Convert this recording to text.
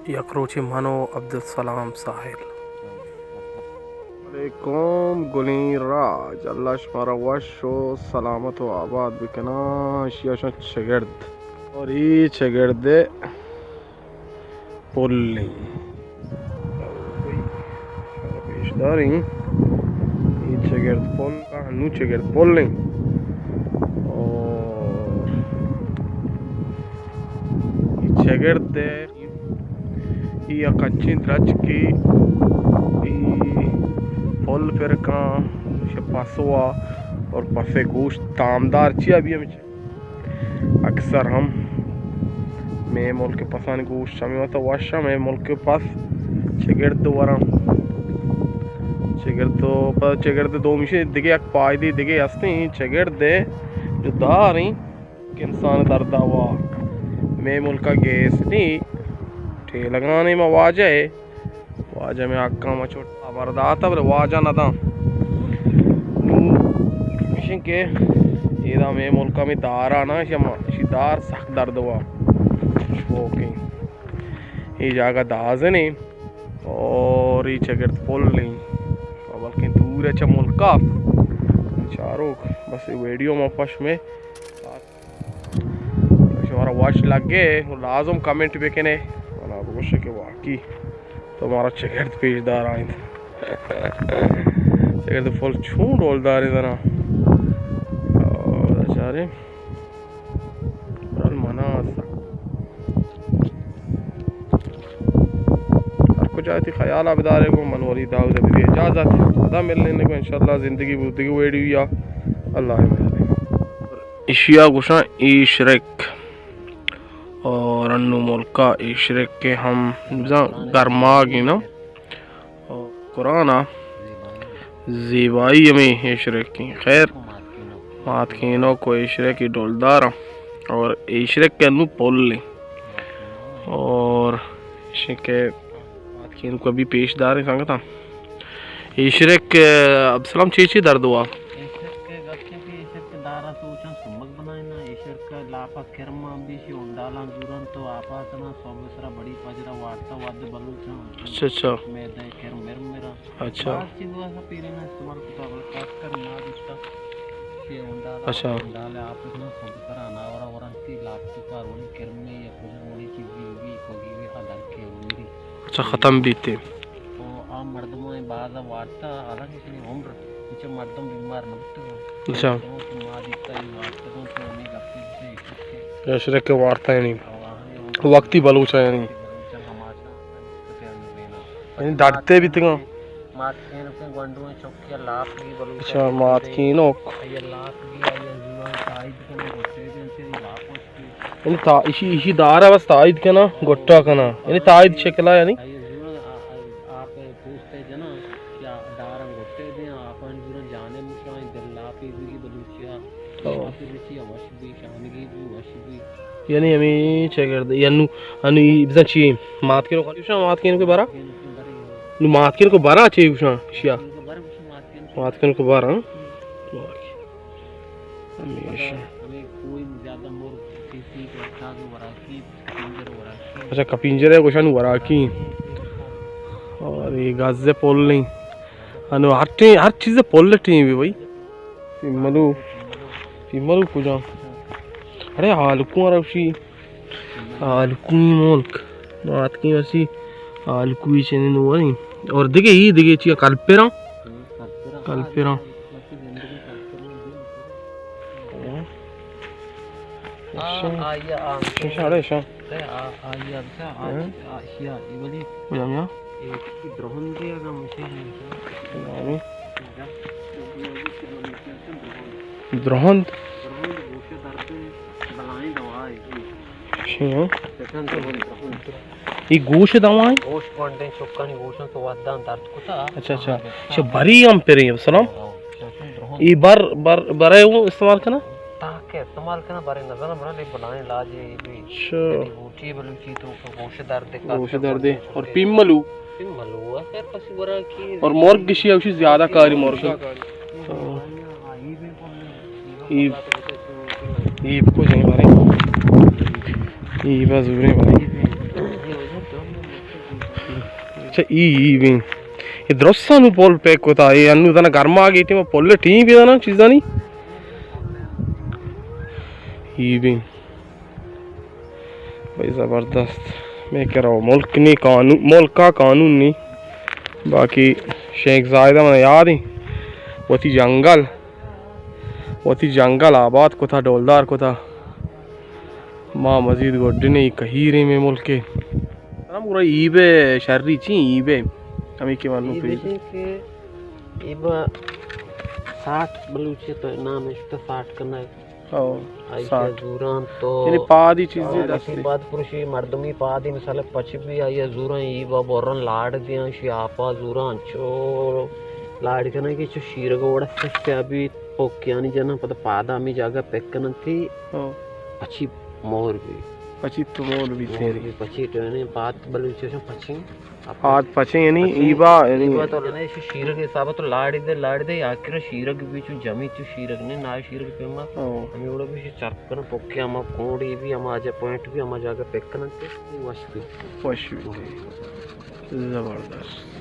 यकरोची मनो अब्दुल सलाम साहिल अलैकुम गुली राज अल्लाह शुमारा वशो सलामत व आबाद बिकना शियाशा चगर्द और ये चगर्दे पुल्ली पेशदारी ये चगर्द पुल का हनु चगर्द पुल्ली और ये चगर्दे ये कंची द्रज की फुल फिर का पासवा और पसे गोश्त तामदार ची अभी अक्सर हम मैं मुल्क के पसान गोश्त शामी होता वाशा मैं मुल्क के पास चगर्द वरम चगर्द दो मिशे दिगे एक पायदी दिगे हस्ती चगर्द जो दारी इंसान दर्दा हुआ मैं मुल्क का गैस नहीं ठे लगाने में वाजा में आका में छोटा बरदाता बर वाजा ना था मिशन के इधर में मुल्का में दारा ना शिदार सख्त दर्द हुआ ओके ये जगह दाज नहीं और ये चगर्द पुल नहीं बल्कि दूर है मुल्का चारों बस वीडियो में पश में हमारा वॉच लग गए लाजम कमेंट पे के के वाकई तो हमारा चगर्द पेशदार आए चगर्द फुल छू डोलदार इधर बेचारे मना आपको चाहती ख्याल आबदारे को मनवरी दाऊद अभी इजाज़त खुदा मिलने को इंशाल्लाह ज़िंदगी बुद्दगी वेडी हुई अल्लाह इशिया गुशा इशरक और अन्नू मुल्का इशरक के हम गर्मा की ना कुराना ज़ीबाई में इशरक की खैर मात की नो को इशरक की डोलदार और इशरक के अन्नू पोल लें और के मात की इनको अभी पेशदार है संगता इशरक अब सलाम चीची दर्द हुआ लापा किरमा बीसी उंडाला जुरन तो आपा तना सोबसरा बड़ी पजरा वाटता वाद बलूचा अच्छा मैं दे किरम मेरा अच्छा चिंगवा सा पीरे ना इस्तेमाल को खास कर ना दिसता ये उंडाला अच्छा उंडाले आप इतना सोबसरा ना और की लापती का रोनी किरम में या कुछ मोड़ी चीज भी कोगी भी हदर के उंडी अच्छा खत्म बीते तो आम मर्दों में बाजा वाटता अलग किसी उम्र पीछे मर्दों बीमार न होते अच्छा तो मां दिखता ही वाटता तो मैं इशरक के वार्ता यानी वक्ती बलूचा यानी डरते भी थे अच्छा मात की नो यानी ता इसी दारा बस ताइद के ना गोट्टा का ना यानी ताइद शक्ला यानी आप पूछते जना क्या दारंग गोट्टे दे अपन जुरा जाने मुशाई दल्ला पे भी बलूचिया यानी हमें चगर्द यानु अनु इब्जा ची मात के खाली उशा मात के बारा नु मात के बारा ची उशा शिया मात के बारा हमेशा हमें कोई ज्यादा मोर किसी को अच्छा जो वरा की पिंजर वरा की अच्छा कपिंजर है उशा नु वरा की और ये गाजे पोल नहीं अनु हर चीज पोल टी भी भाई मलू पूजा अरे हालकू रवशी हालकू मुल्क बात की वैसी हालकू ही चने नुआनी और दिखे ची कल्पेरा साढ़े शा द्रोहंद ये गोश दवाएं गोश कंटेन चुक्कानी गोशन तो वादान दर्द कोता अच्छा बरी हम पे रही सलाम ये बरे वो इस्तेमाल करना ताके इस्तेमाल करना बरे नजर बना ले बनाने इलाज ये भी अच्छा बूटी बलूची तो गोश दर्द और पिम्मलू खैर पसी बरा की और मोर्ग की उसी ज्यादा कारी मोर्ग ये कुछ नहीं बारे ये बस उरे बारे अच्छा भी इधर सानू पुल पे कोता ये अन्नू तना गर्म आ गई टी पुल टी भी ना चीज़ा नहीं भी भाई ज़बरदस्त। मैं कह रहा हूँ मुल्क नहीं कानून, मुल्क का कानून नहीं। बाकी शेख ज़ायदा मैंने याद ही वो थी जंगल आबाद को था, डोलदार को था माँ मजीद गोड्डी नहीं कही रही में मुल्क के पूरा ईबे शर्री ची ईबे हमें के मालूम पे इबा 60 बलूचे तो नाम है 60 करना है ओ 60 जूरान तो यानी पादी चीजें दस बाद पुरुषी मर्दमी पादी मिसाल पछ भी आई जूरा ईबा बोरन लाड दिया शियापा जूरान चो लाड करना की चो शीर गोड़ा से अभी पोक्यानी जना पता पादा मी जागा पेकन थी पछी मोर भी पची तो मोर भी तेरी पची तो ने बात बलूचे से पछी हाथ पचे यानी ईबा तो ने शीर के हिसाब तो लाड दे आखिर शीर के बीच जमी तो शीर ने ना शीर के पेमा हम एवढं भी चर्प करन पोके हम कोडी भी हम आज पॉइंट भी हम जागा पेकन थे वश भी जबरदस्त।